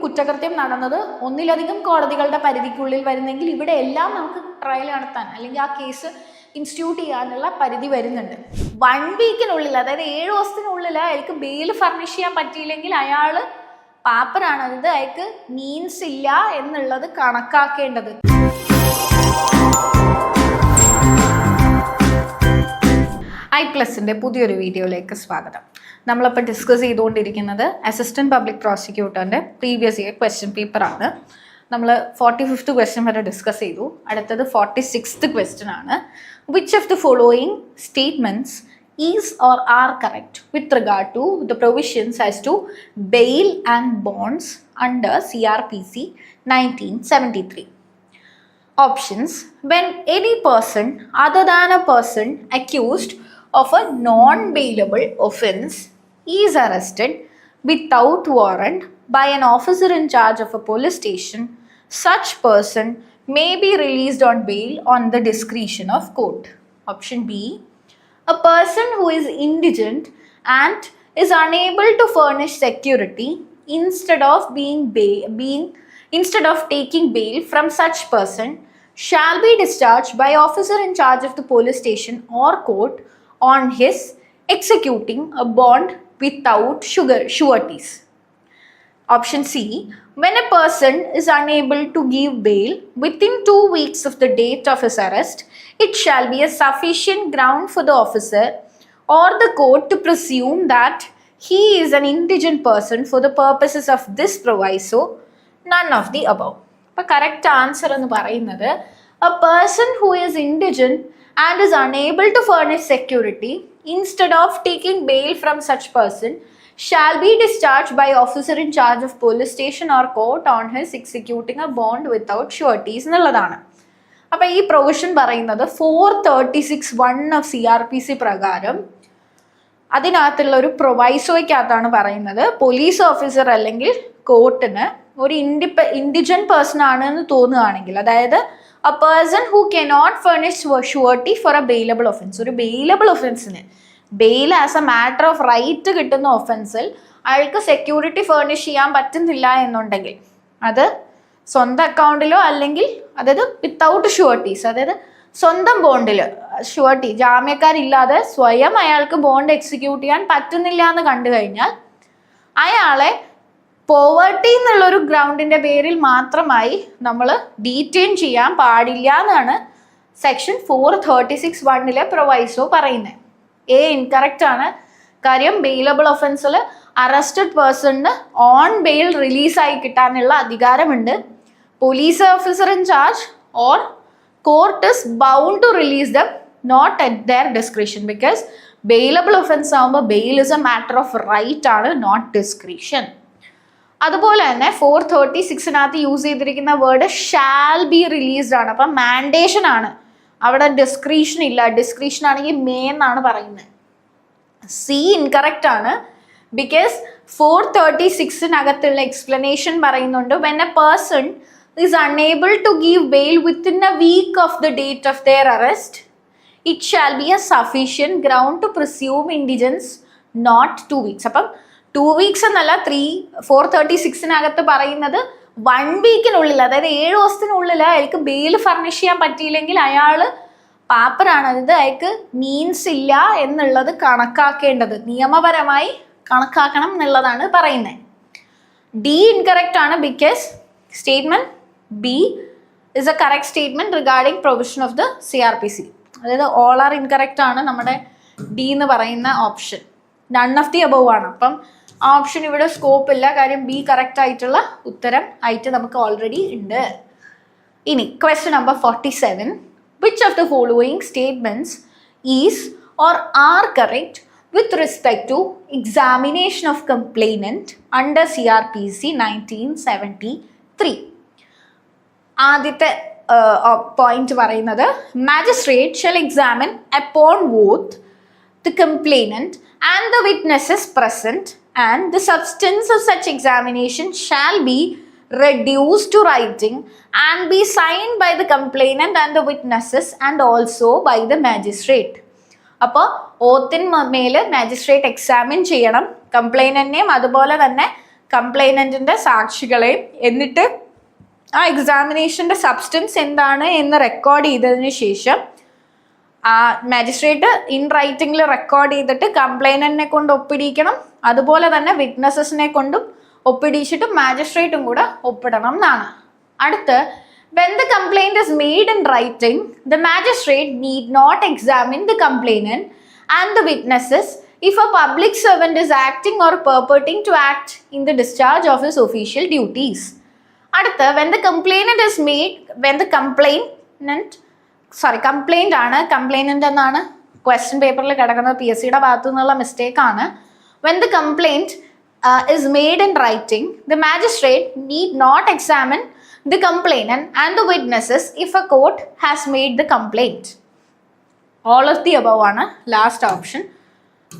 കുറ്റകൃത്യം നടന്നത് ഒന്നിലധികം കോടതികളുടെ പരിധിക്കുള്ളിൽ വരുന്നെങ്കിൽ ഇവിടെ എല്ലാം നമുക്ക് ട്രയൽ നടത്താൻ അല്ലെങ്കിൽ ആ കേസ് ഇൻസ്റ്റിറ്റ്യൂട്ട് ചെയ്യാനുള്ള പരിധി വരുന്നുണ്ട്. 1 വീക്കിനുള്ളിൽ, അതായത് 7 ദിവസത്തിനുള്ളിൽ അയാൾക്ക് ബെയിൽ ഫർണിഷ് ചെയ്യാൻ പറ്റിയില്ലെങ്കിൽ അയാൾ പാപ്പറാണ്. അതായത് അയാൾക്ക് മീൻസ് ഇല്ല എന്നുള്ളത് കണക്കാക്കേണ്ടത്. i+ന്റെ പുതിയൊരു വീഡിയോയിലേക്ക് സ്വാഗതം. നമ്മളിപ്പോൾ ഡിസ്കസ് ചെയ്തുകൊണ്ടിരിക്കുന്നത് അസിസ്റ്റന്റ് പബ്ലിക് പ്രോസിക്യൂട്ടറിൻ്റെ പ്രീവിയസ് ഇയർ ക്വസ്റ്റ്യൻ പേപ്പറാണ്. നമ്മൾ 45th ക്വസ്റ്റ്യൻ വരെ ഡിസ്കസ് ചെയ്തു. അടുത്തത് 46th ക്വസ്റ്റ്യൻ ആണ്. Which of the following statements is or are correct with regard to the provisions as to bail and bonds under CRPC 1973? Options: when any person other than a person accused of a non-bailable offence is arrested without warrant by an officer in charge of a police station, such person may be released on bail on the discretion of court. Option B: a person who is indigent and is unable to furnish security instead of taking bail from such person shall be discharged by officer in charge of the police station or court on his executing a bond without sureties. Option C: when a person is unable to give bail within 2 weeks of the date of his arrest, it shall be a sufficient ground for the officer or the court to presume that he is an indigent person for the purposes of this proviso, none of the above. Correct answer എന്ന് പറയുന്നത് a person who is indigent and is unable to furnish security instead of taking bail from such person shall be discharged by officer in charge of police station or court on his executing a bond without sureties എന്നുള്ളതാണ്. അപ്പോൾ ഈ provision പറയുന്നത് 436(1) of CRPC പ്രകാരം അതിനകത്തുള്ള ഒരു പ്രൊവൈസോയ്ക്കകത്താണ് പറയുന്നത് police officer അല്ലെങ്കിൽ കോർട്ടിന് ഒരു ഇൻഡിജന്റ് പേഴ്സൺ ആണെന്ന് തോന്നുകയാണെങ്കിൽ, അതായത് a person who cannot furnish surety for a bailable offense, ഒരു ബെയിലബിൾ ഒഫൻസിന് bail as a matter of right കിട്ടുന്ന ഒഫൻസിൽ അയാൾക്ക് സെക്യൂരിറ്റി ഫർണിഷ് ചെയ്യാൻ പറ്റുന്നില്ല എന്നുണ്ടെങ്കിൽ, അത് സ്വന്തം അക്കൗണ്ടിലോ അല്ലെങ്കിൽ അതായത് വിത്തൗട്ട് ഷുവർട്ടീസ്, അതായത് സ്വന്തം ബോണ്ടിൽ ഷുവർട്ടി ജാമ്യക്കാരില്ലാതെ സ്വയം അയാൾക്ക് ബോണ്ട് എക്സിക്യൂട്ട് ചെയ്യാൻ പറ്റുന്നില്ല എന്ന് കണ്ടു കഴിഞ്ഞാൽ അയാളെ പോവർട്ടി എന്നുള്ളൊരു ഗ്രൗണ്ടിൻ്റെ പേരിൽ മാത്രമായി നമ്മൾ ഡീറ്റെയിൻ ചെയ്യാൻ പാടില്ല എന്നാണ് സെക്ഷൻ 436(1) പ്രൊവൈസോ പറയുന്നത്. ഇൻകറക്റ്റ് ആണ്. കാര്യം ബെയിലബിൾ ഒഫൻസിൽ അറസ്റ്റഡ് പേഴ്സണിന് ഓൺ ബെയിൽ റിലീസായി കിട്ടാനുള്ള അധികാരമുണ്ട്. Police officer in charge or court is bound to release them not at their discretion, because bailable offense ആകുമ്പോൾ bail is a matter of right ആണ്, നോട്ട് ഡിസ്ക്രിഷൻ. അതുപോലെ തന്നെ 436 യൂസ് ചെയ്തിരിക്കുന്ന വേർഡ് ഷാൽ ബി റിലീസ്ഡ് ആണ്. അപ്പം മാൻഡേഷൻ ആണ്, അവിടെ discretion ഇല്ല. ഡിസ്ക്രിഷൻ ആണെങ്കിൽ മേ എന്നാണ് പറയുന്നത്. സി ഇൻകറക്റ്റ് ആണ്. ബിക്കോസ് 436 എക്സ്പ്ലനേഷൻ പറയുന്നുണ്ട് when a person is unable to give bail within a week of the date of their arrest, it shall be a sufficient ground to presume indigence, not 2 weeks. അപ്പം 2 weeks എന്നല്ല, 436 പറയുന്നത് 1 വീക്കിനുള്ളിൽ, അതായത് 7 ദിവസത്തിനുള്ളിൽ അയാൾക്ക് bail furnish ചെയ്യാൻ പറ്റിയില്ലെങ്കിൽ അയാൾ പാപ്പറാണ്. അതായത് അയാൾക്ക് മീൻസ് ഇല്ല എന്നുള്ളത് കണക്കാക്കേണ്ടത്, നിയമപരമായി കണക്കാക്കണം എന്നുള്ളതാണ് പറയുന്നത്. ഡി ഇൻകറക്റ്റ് ആണ്. Because statement B is A correct statement regarding provision of the CRPC. അതായത് ഓൾ ആർ ഇൻകറക്റ്റ് ആണ് നമ്മുടെ ഡി എന്ന് പറയുന്ന option. None of the above ആണ്. അപ്പം ആ ഓപ്ഷൻ ഇവിടെ സ്കോപ്പ് ഇല്ല. കാര്യം ബി കറക്റ്റ് ആയിട്ടുള്ള ഉത്തരം ആയിട്ട് നമുക്ക് ഓൾറെഡി ഉണ്ട്. ഇനി question number 47. Which of the following statements is or are correct with respect to examination of complainant under CRPC 1973? ആദ്യത്തെ പോയിന്റ് പറയുന്നത് magistrate shell examine upon both the complainant and the witnesses present, and the substance of such examination shall be reduced to writing and be signed by the complainant and the witnesses and also by the magistrate. അപ്പോൾ ഓത്തിന് മേൽ magistrate examine ചെയ്യണം കംപ്ലൈനന്റിനെയും അതുപോലെ തന്നെ കംപ്ലൈനന്റിന്റെ സാക്ഷികളെയും എന്നിട്ട് ആ എക്സാമിനേഷന്റെ substance എന്താണ് എന്ന് record ചെയ്തതിന് ശേഷം മാജിസ്ട്രേറ്റ് ഇൻ റൈറ്റിംഗിൽ റെക്കോർഡ് ചെയ്തിട്ട് കംപ്ലൈനന്റിനെ കൊണ്ട് ഒപ്പിടിക്കണം. അതുപോലെ തന്നെ വിറ്റ്നസസിനെ കൊണ്ടും ഒപ്പിടിച്ചിട്ട് മാജിസ്ട്രേറ്റും കൂടെ ഒപ്പിടണം എന്നാണ്. അടുത്ത് when the complaint is made in writing, the magistrate need not examine the complainant and the witnesses if a public servant is acting or purporting to act in the discharge of his official duties. അടുത്ത when the complaint ആണ്, complainant എന്നാണ് question പേപ്പറിൽ കിടക്കുന്നത്, PSCയുടെ ഭാഗത്തു നിന്നുള്ള mistake ആണ്. When the complaint is made in writing, the magistrate need not examine the complainant and the witnesses if a court has made the complaint. All of the above ആണ് last option.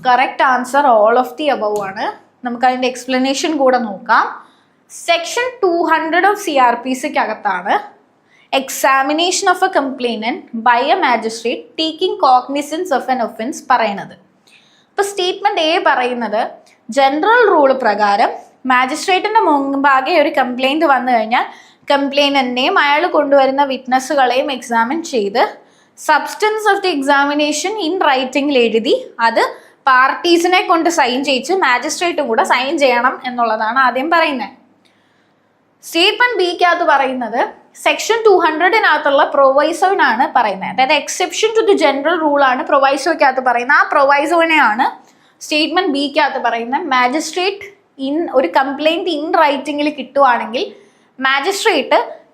Correct answer all of the above ആണ്. നമുക്ക് അതിൻ്റെ explanation കൂടെ നോക്കാം. Section 200 of CRPCക്ക് അകത്താണ് examination of a complainant by a magistrate taking cognizance of an offence പറയുന്നത്. ഇപ്പോൾ സ്റ്റേറ്റ്മെന്റ് A പറയുന്നത് ജനറൽ റൂൾ പ്രകാരം മാജിസ്ട്രേറ്റിന്റെ മുമ്പാകെ ഒരു കംപ്ലൈന്റ് വന്നു കഴിഞ്ഞാൽ കംപ്ലൈനന്റിനെയും അയാൾ കൊണ്ടുവരുന്ന വിറ്റ്നസ്സുകളെയും എക്സാമിൻ ചെയ്ത് substance of the examination in റൈറ്റിംഗിൽ എഴുതി അത് പാർട്ടീസിനെ കൊണ്ട് സൈൻ ചെയ്യിച്ച് മാജിസ്ട്രേറ്റും കൂടെ സൈൻ ചെയ്യണം എന്നുള്ളതാണ് ആദ്യം പറയുന്നത്. സ്റ്റേറ്റ്മെന്റ് ബിക്കകത്ത് പറയുന്നത് സെക്ഷൻ 200-നകത്തുള്ള പ്രൊവൈസോവിനാണ് പറയുന്നത്. അതായത് exception to the general rule ആണ് പ്രൊവൈസോയ്ക്കകത്ത് പറയുന്നത്. ആ പ്രൊവൈസോവിനെയാണ് സ്റ്റേറ്റ്മെന്റ് ബിക്കകത്ത് പറയുന്നത്. മാജിസ്ട്രേറ്റ് ഒരു കംപ്ലൈന്റ് ഇൻ റൈറ്റിംഗിൽ കിട്ടുവാണെങ്കിൽ magistrate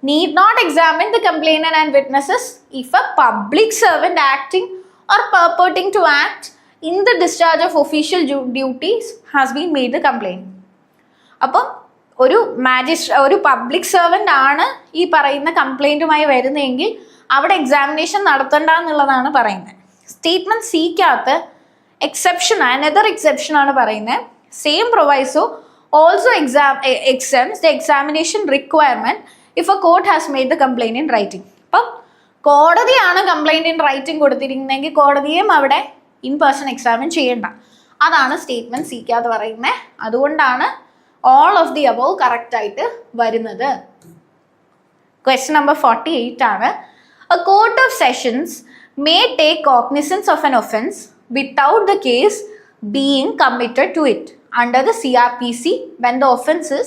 need not examine the complainant and witnesses if a public servant acting or purporting to act in the discharge of official duties has been made the complaint. അപ്പം ഒരു public servant ആണ് ഈ പറയുന്ന കംപ്ലൈൻറ്റുമായി വരുന്നതെങ്കിൽ അവിടെ examination നടത്തണ്ട എന്നുള്ളതാണ് പറയുന്നത്. Statement സിക്കകത്ത് another exception ആണ് പറയുന്നത്. Same proviso also exempts the examination requirement if a court has made the complaint in writing. അപ്പം കോടതിയാണ് കംപ്ലൈൻറ്റ് ഇൻ റൈറ്റിംഗ് കൊടുത്തിരിക്കുന്നതെങ്കിൽ കോടതിയും അവിടെ ഇൻ പേഴ്സൺ എക്സാമിൻ ചെയ്യേണ്ട. അതാണ് സ്റ്റേറ്റ്മെന്റ് സിക്കകത്ത് പറയുന്നത്. അതുകൊണ്ടാണ് all of the above correct ആയിട്ട് വരുന്നത്. ക്വസ്റ്റ്യൻ നമ്പർ 48 ആണ്. A court of sessions may take cognizance of an offence without the case being committed to it under the CRPC when the offence is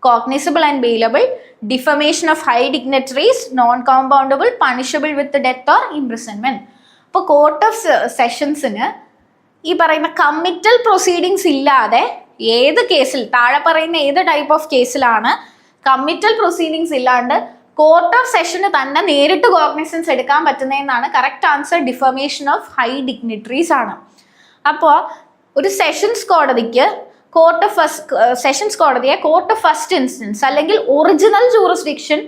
cognizable and bailable, defamation of high dignitaries, non-compoundable, punishable with the death or imprisonment. ഇപ്പോൾ court of സെഷൻസിന് ഈ പറയുന്ന committal proceedings ഇല്ലാതെ ഏത് കേസിൽ താഴെ പറയുന്ന ഏത് type of കേസിലാണ് കമ്മിറ്റൽ പ്രൊസീഡിങ്സ് ഇല്ലാണ്ട് കോർട്ട് ഓഫ് സെഷന് തന്നെ നേരിട്ട് കോഗ്നിസൻസ് എടുക്കാൻ പറ്റുന്നതെന്നാണ് correct answer. Defamation of high dignitaries ആണ്. അപ്പോൾ ഒരു സെഷൻസ് കോടതിയെ കോർട്ട് ഓഫ് ഫസ്റ്റ് ഇൻസ്റ്റൻസ് അല്ലെങ്കിൽ ഒറിജിനൽ ജൂറിസ്ഡിക്ഷൻ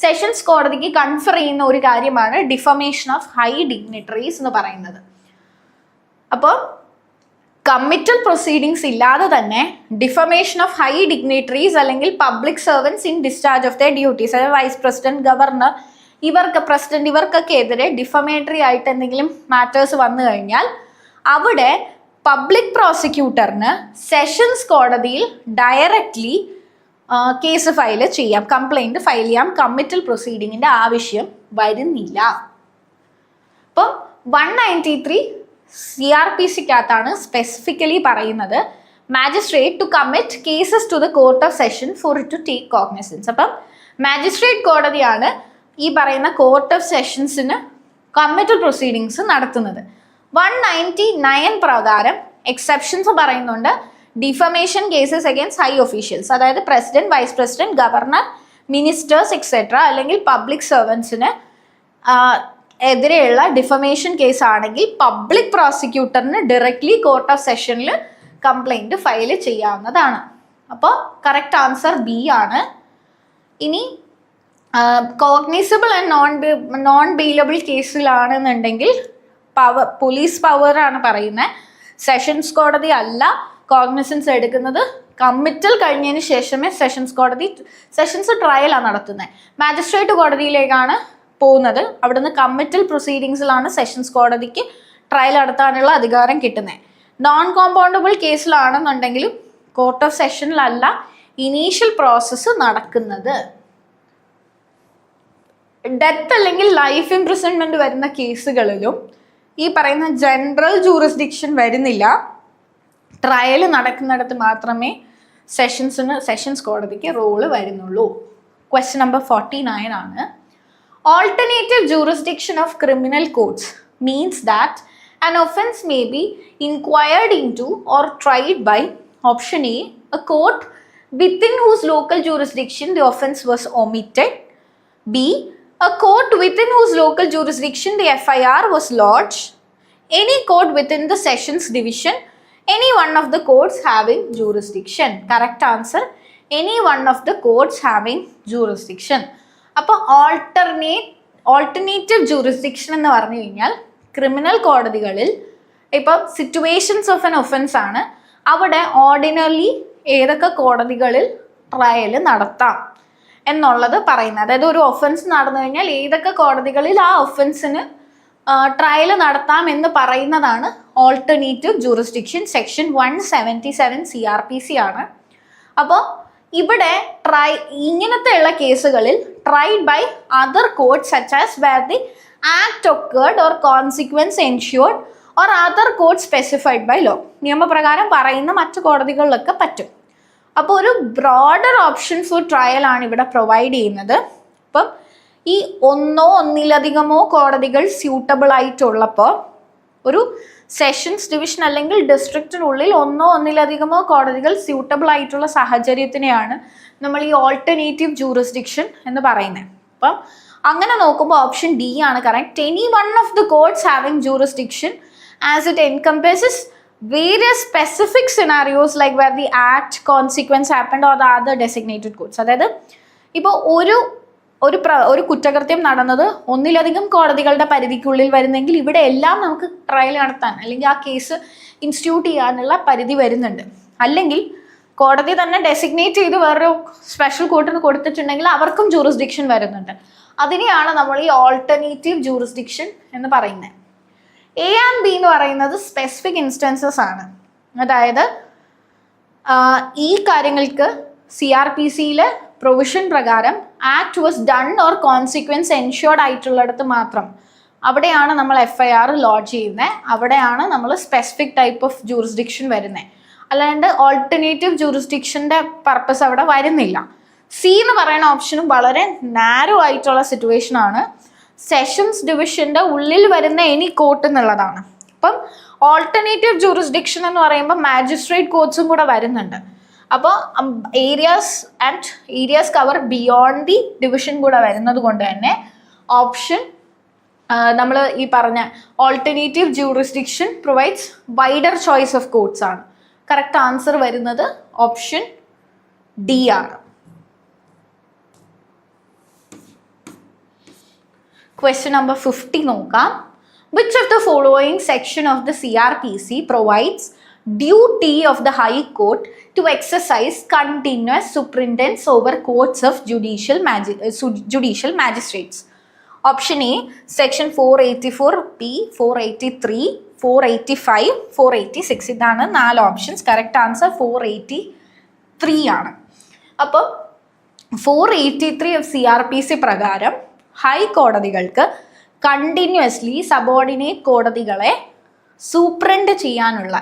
സെഷൻസ് കോടതിക്ക് കൺഫർ ചെയ്യുന്ന ഒരു കാര്യമാണ് ഡിഫമേഷൻ ഓഫ് ഹൈ ഡിഗ്നിറ്ററീസ് എന്ന് പറയുന്നത്. അപ്പോൾ കമ്മിറ്റൽ പ്രൊസീഡിങ്സ് ഇല്ലാതെ തന്നെ ഡിഫമേഷൻ ഓഫ് ഹൈ ഡിഗ്നിറ്ററീസ് അല്ലെങ്കിൽ public servants in discharge of the duties, അതായത് വൈസ് പ്രസിഡന്റ്, ഗവർണർ, ഇവർക്കൊക്കെ എതിരെ ഡിഫമേറ്ററി ആയിട്ട് എന്തെങ്കിലും മാറ്റേഴ്സ് വന്നു കഴിഞ്ഞാൽ അവിടെ പബ്ലിക് പ്രോസിക്യൂട്ടറിന് സെഷൻസ് കോടതിയിൽ ഡയറക്റ്റ്ലി കേസ് ഫയൽ ചെയ്യാം, കംപ്ലൈൻറ്റ് ഫയൽ ചെയ്യാം. കമ്മിറ്റൽ പ്രൊസീഡിങ്ങിൻ്റെ ആവശ്യം വരുന്നില്ല. അപ്പോൾ 193 CRPCക്കകത്താണ് സ്പെസിഫിക്കലി പറയുന്നത് magistrate to commit cases to the court of session for it to take cognizance. അപ്പം മാജിസ്ട്രേറ്റ് കോടതിയാണ് ഈ പറയുന്ന കോർട്ട് ഓഫ് സെഷൻസിന് കമ്മിറ്റൽ പ്രൊസീഡിങ്സ് നടത്തുന്നത്. 199 പ്രകാരം എക്സെപ്ഷൻസ് പറയുന്നുണ്ട്. Defamation cases against high officials, അതായത് president, vice president, governor, ministers etcetera അല്ലെങ്കിൽ public സെർവൻസിന് എതിരെയുള്ള ഡിഫമേഷൻ കേസ് ആണെങ്കിൽ പബ്ലിക് പ്രോസിക്യൂട്ടറിന് ഡയറക്ട്ലി കോർട്ട് ഓഫ് സെഷനിൽ കംപ്ലൈൻറ്റ് ഫയൽ ചെയ്യാവുന്നതാണ്. അപ്പോൾ കറക്റ്റ് ആൻസർ ബി ആണ്. ഇനി കോഗ്നിസിബിൾ ആൻഡ് നോൺ ബെയിലബിൾ കേസിലാണെന്നുണ്ടെങ്കിൽ പോലീസ് പവറാണ് പറയുന്നത്. സെഷൻസ് കോടതി അല്ല കോഗ്നിസൻസ് എടുക്കുന്നത്. കമ്മിറ്റൽ കഴിഞ്ഞതിന് ശേഷമേ സെഷൻസ് ട്രയലാണ് നടത്തുന്നത്. മാജിസ്ട്രേറ്റ് കോടതിയിലേക്കാണ് പോകുന്നത്. അവിടുന്ന് കമ്മിറ്റൽ പ്രൊസീഡിങ്സിലാണ് സെഷൻസ് കോടതിക്ക് ട്രയൽ നടത്താനുള്ള അധികാരം കിട്ടുന്നത്. നോൺ കോമ്പൗണ്ടബിൾ കേസിലാണെന്നുണ്ടെങ്കിലും കോർട്ട് ഓഫ് സെഷനിലല്ല ഇനീഷ്യൽ പ്രോസസ്സ് നടക്കുന്നത്. ഡെത്ത് അല്ലെങ്കിൽ ലൈഫ് ഇംപ്രിസൺമെന്റ് വരുന്ന കേസുകളിലും ഈ പറയുന്ന ജനറൽ ജൂറിസ്ഡിക്ഷൻ വരുന്നില്ല. ട്രയൽ നടക്കുന്നിടത്ത് മാത്രമേ സെഷൻസ് കോടതിക്ക് റോള് വരുന്നുള്ളൂ. ക്വസ്റ്റ്യൻ നമ്പർ 49 ആണ്. Alternative jurisdiction of criminal courts means that an offence may be inquired into or tried by option A, a court within whose local jurisdiction the offence was omitted, B, a court within whose local jurisdiction the FIR was lodged, any court within the sessions division, any one of the courts having jurisdiction. Correct answer, any one of the courts having jurisdiction. അപ്പോൾ alternative jurisdiction എന്ന് പറഞ്ഞു കഴിഞ്ഞാൽ criminal കോടതികളിൽ ഇപ്പോൾ situations of an offence ആണ്. അവിടെ ordinary ഏതൊക്കെ കോടതികളിൽ ട്രയൽ നടത്താം എന്നുള്ളത് പറയുന്നത്. അതായത് ഒരു ഒഫൻസ് നടന്നു കഴിഞ്ഞാൽ ഏതൊക്കെ കോടതികളിൽ ആ ഒഫൻസിന് ട്രയൽ നടത്താം എന്ന് പറയുന്നതാണ് ഓൾട്ടർനേറ്റീവ് ജൂറിസ്ഡിക്ഷൻ. സെക്ഷൻ 177 CRPC ആണ്. അപ്പോൾ ഇവിടെ ഇങ്ങനത്തെ ഉള്ള കേസുകളിൽ tried by other courts such as where the act occurred or consequence ensured or other court specified by law, നിയമപ്രകാരം പറയുന്ന മറ്റു കോടതികളിലൊക്കെ പറ്റും. അപ്പോൾ ഒരു ബ്രോഡർ ഓപ്ഷൻ ഫോർ ട്രയൽ ആണ് ഇവിടെ പ്രൊവൈഡ് ചെയ്യുന്നത്. അപ്പം ഈ ഒന്നിലധികമോ കോടതികൾ സ്യൂട്ടബിൾ ആയിട്ടുള്ളപ്പോൾ ഒരു സെഷൻസ് ഡിവിഷൻ അല്ലെങ്കിൽ ഡിസ്ട്രിക്റ്റിനുള്ളിൽ ഒന്നിലധികമോ കോടതികൾ സ്യൂട്ടബിൾ ആയിട്ടുള്ള സാഹചര്യത്തിനെയാണ് നമ്മൾ ഈ ഓൾട്ടർനേറ്റീവ് ജൂറിസ്ഡിക്ഷൻ എന്ന് പറയുന്നത്. അപ്പം അങ്ങനെ നോക്കുമ്പോൾ ഓപ്ഷൻ ഡി ആണ് correct. Any one of the courts having jurisdiction as it encompasses various specific scenarios like where the act consequence happened or the other designated courts. അതായത് ഇപ്പോൾ ഒരു കുറ്റകൃത്യം നടന്നത് ഒന്നിലധികം കോടതികളുടെ പരിധിക്കുള്ളിൽ വരുന്നെങ്കിൽ ഇവിടെ എല്ലാം നമുക്ക് ട്രയൽ നടത്താൻ അല്ലെങ്കിൽ ആ കേസ് ഇൻസ്റ്റിറ്റ്യൂട്ട് ചെയ്യാനുള്ള പരിധി വരുന്നുണ്ട്. അല്ലെങ്കിൽ കോടതി തന്നെ ഡെസിഗ്നേറ്റ് ചെയ്ത് വേറൊരു സ്പെഷ്യൽ കോർട്ടിന് കൊടുത്തിട്ടുണ്ടെങ്കിൽ അവർക്കും ജൂറിസ്ഡിക്ഷൻ വരുന്നുണ്ട്. അതിനെയാണ് നമ്മൾ ഈ ഓൾട്ടർനേറ്റീവ് ജൂറിസ്ഡിക്ഷൻ എന്ന് പറയുന്നത്. എ ആൻഡ് ബി എന്ന് പറയുന്നത് സ്പെസിഫിക് ഇൻസ്റ്റൻസസ് ആണ്. അതായത് ഈ കാര്യങ്ങൾക്ക് CRPCയിലെ പ്രൊവിഷൻ പ്രകാരം act was done or consequence ensured ആയിട്ടുള്ളിടത്ത് മാത്രം അവിടെയാണ് നമ്മൾ FIR ലോഡ്ജ് ചെയ്യുന്നത്. അവിടെയാണ് നമ്മൾ സ്പെസിഫിക് ടൈപ്പ് ഓഫ് ജൂറിസ്ഡിക്ഷൻ വരുന്നത്. അല്ലാണ്ട് ഓൾട്ടർനേറ്റീവ് ജൂറിസ്ഡിക്ഷൻ്റെ പർപ്പസ് അവിടെ വരുന്നില്ല. സി എന്ന് പറയുന്ന ഓപ്ഷനും വളരെ നാരോ ആയിട്ടുള്ള സിറ്റുവേഷൻ ആണ്. സെഷൻസ് ഡിവിഷൻ്റെ ഉള്ളിൽ വരുന്ന എനി കോർട്ട് എന്നുള്ളതാണ്. അപ്പം ഓൾട്ടർനേറ്റീവ് ജൂറിസ്ഡിക്ഷൻ എന്ന് പറയുമ്പോൾ മാജിസ്ട്രേറ്റ് കോർട്സും കൂടെ വരുന്നുണ്ട്. അപ്പോൾ areas cover beyond the division കൂടെ വരുന്നത് കൊണ്ട് തന്നെ ഓപ്ഷൻ നമ്മൾ ഈ പറഞ്ഞ alternative jurisdiction provides wider choice of കോർട്ട്സ് ആണ്. കറക്റ്റ് ആൻസർ വരുന്നത് ഓപ്ഷൻ ഡി ആണ്. ക്വസ്റ്റ്യൻ നമ്പർ 50 നോക്കാം. Which of the following section of the CRPC provides duty of the High Court to exercise continuous superintendence over courts of judicial magistrates? Option A, section 484B, 483, 485, 486. ഇതാണ് 4 options. Correct answer 483 ആണ്. അപ്പം 483 of CRPC പ്രകാരം ഹൈക്കോടതികൾക്ക് continuously subordinate കോടതികളെ superintendent ചെയ്യാനുള്ള,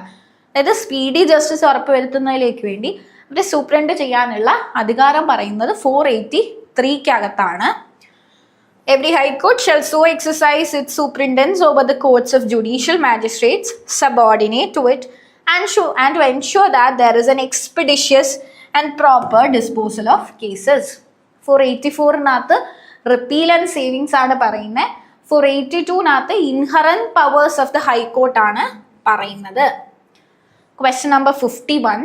അതായത് speedy justice ഉറപ്പുവരുത്തുന്നതിലേക്ക് വേണ്ടി അവരെ superintendent ചെയ്യാനുള്ള അധികാരം പറയുന്നത് 483-ക്കകത്താണ്. Every High Court shall so exercise its superintendence over the courts of judicial magistrates subordinate to it and to ensure that there is an expeditious and proper disposal of cases. 484-നകത്ത് repeal and savings ആണ് പറയുന്നത്. 482-നകത്ത് inherent powers of the high court ആണ് പറയുന്നത്. Question number 51.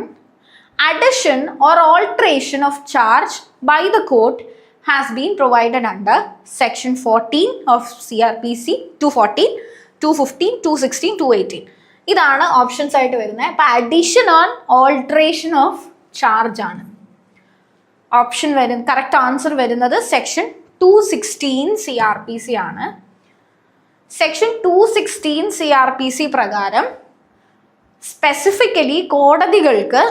Addition or alteration of charge by the court has been provided under section 14 of CRPC 214, 215, 216, 218. ഇതാണ് options ആയിട്ട് വരുന്നത്. അപ്പോൾ addition on alteration of charge ആണ് ഓപ്ഷൻ വരുന്നത്. കറക്റ്റ് ആൻസർ വരുന്നത് section 216 CRPC ആണ്. സെക്ഷൻ 216 CRPC പ്രകാരം സ്പെസിഫിക്കലി കോടതികൾക്ക്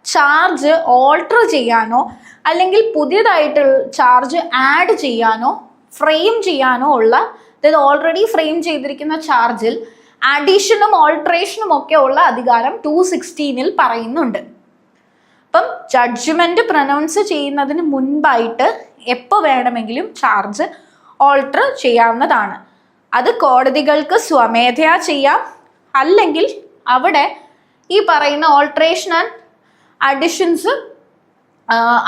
ചാർജ് ഓൾട്ടർ ചെയ്യാനോ അല്ലെങ്കിൽ പുതിയതായിട്ട് ചാർജ് ആഡ് ചെയ്യാനോ ഫ്രെയിം ചെയ്യാനോ ഉള്ള, അതായത് ഓൾറെഡി ഫ്രെയിം ചെയ്തിരിക്കുന്ന ചാർജിൽ അഡീഷനും ഓൾട്ടറേഷനും ഒക്കെ ഉള്ള അധികാരം 216 പറയുന്നുണ്ട്. അപ്പം ജഡ്ജ്മെന്റ് പ്രൊനൗൺസ് ചെയ്യുന്നതിന് മുൻപായിട്ട് എപ്പോൾ വേണമെങ്കിലും ചാർജ് ഓൾട്ടർ ചെയ്യാവുന്നതാണ്. അത് കോടതികൾക്ക് സ്വമേധയാ ചെയ്യാം, അല്ലെങ്കിൽ അവിടെ ഈ പറയുന്ന ഓൾട്ടറേഷൻ ആൻഡ് അഡിഷൻസ്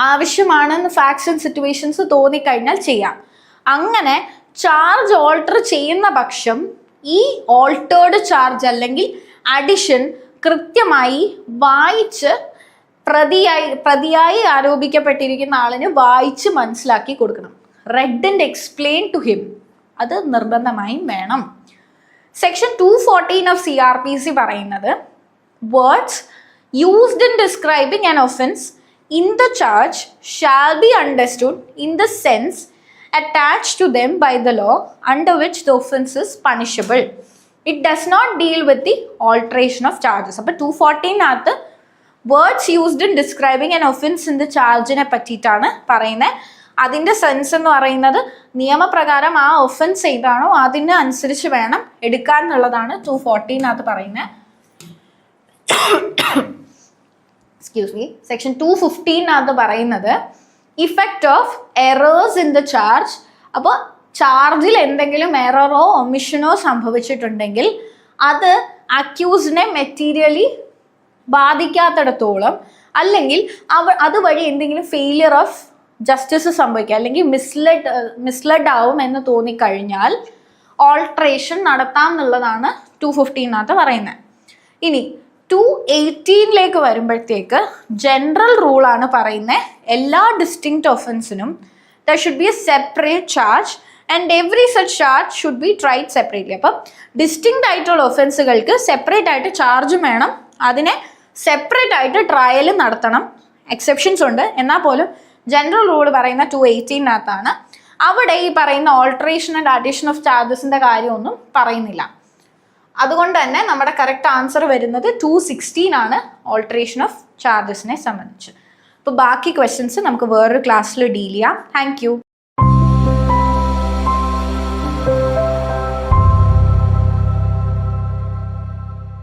ആവശ്യമാണെന്ന് ഫാക്ട്സ് ആൻഡ് സിറ്റുവേഷൻസ് തോന്നിക്കഴിഞ്ഞാൽ ചെയ്യാം. അങ്ങനെ ചാർജ് ഓൾട്ടർ ചെയ്യുന്ന പക്ഷം ഈ ഓൾട്ടേർഡ് ചാർജ് അല്ലെങ്കിൽ അഡിഷൻ കൃത്യമായി വായിച്ച് പ്രതിയായി ആരോപിക്കപ്പെട്ടിരിക്കുന്ന ആളിന് വായിച്ച് മനസ്സിലാക്കി കൊടുക്കണം. Read and explain to him, അത് നിർബന്ധമായും വേണം. സെക്ഷൻ 214 ഓഫ് CRPC പറയുന്നത് words used in describing an offence in the charge shall be understood in the sense attached to them by the law under which the offense is punishable. It does not deal with the alteration of charges. അപ്പോൾ 214 words used in describing an offence in the ചാർജിനെ പറ്റിയിട്ടാണ് പറയുന്നത്. അതിൻ്റെ sense എന്ന് പറയുന്നത് നിയമപ്രകാരം ആ offence ഏതാണോ അതിന് അനുസരിച്ച് വേണം എടുക്കാൻ എന്നുള്ളതാണ് 214 പറയുന്നത്. Excuse me. സെക്ഷൻ 215 പറയുന്നത് effect of errors in the charge. അപ്പോൾ ചാർജിൽ എന്തെങ്കിലും എററോ ഒമിഷനോ സംഭവിച്ചിട്ടുണ്ടെങ്കിൽ അത് അക്യൂസിനെ മെറ്റീരിയലി ബാധിക്കാത്തിടത്തോളം, അല്ലെങ്കിൽ അതുവഴി എന്തെങ്കിലും ഫെയിലിയർ ഓഫ് ജസ്റ്റിസ് സംഭവിക്കുക അല്ലെങ്കിൽ മിസ്ലെഡ് ആവും എന്ന് തോന്നിക്കഴിഞ്ഞാൽ ഓൾട്ടറേഷൻ നടത്താം എന്നുള്ളതാണ് 215 പറയുന്നത്. ഇനി 218 വരുമ്പോഴത്തേക്ക് ജനറൽ റൂളാണ് പറയുന്നത്. എല്ലാ ഡിസ്റ്റിങ്ക്റ്റ് ഒഫൻസിനും there should be a separate charge and every such charge should be tried separately. അപ്പം ഡിസ്റ്റിങ്ക്റ്റ് ആയിട്ടുള്ള ഒഫൻസുകൾക്ക് സെപ്പറേറ്റ് ആയിട്ട് ചാർജും വേണം, അതിനെ സെപ്പറേറ്റ് ആയിട്ട് ട്രയലും നടത്തണം. എക്സെപ്ഷൻസ് ഉണ്ട്, എന്നാൽ പോലും ജനറൽ റൂൾ പറയുന്ന 218 അവിടെ ഈ പറയുന്ന ഓൾട്ടറേഷൻ ആൻഡ് അഡീഷൻ ഓഫ് ചാർജസിൻ്റെ കാര്യമൊന്നും പറയുന്നില്ല. അതുകൊണ്ട് തന്നെ നമ്മുടെ കറക്റ്റ് ആൻസർ വരുന്നത് 216 ഓൾട്ടറേഷൻ ഓഫ് ചാർജസിനെ സംബന്ധിച്ച്. അപ്പോൾ ബാക്കി ക്വസ്റ്റ്യൻസ് നമുക്ക് വേറൊരു ക്ലാസ്സിൽ ഡീൽ ചെയ്യാം. Thank you.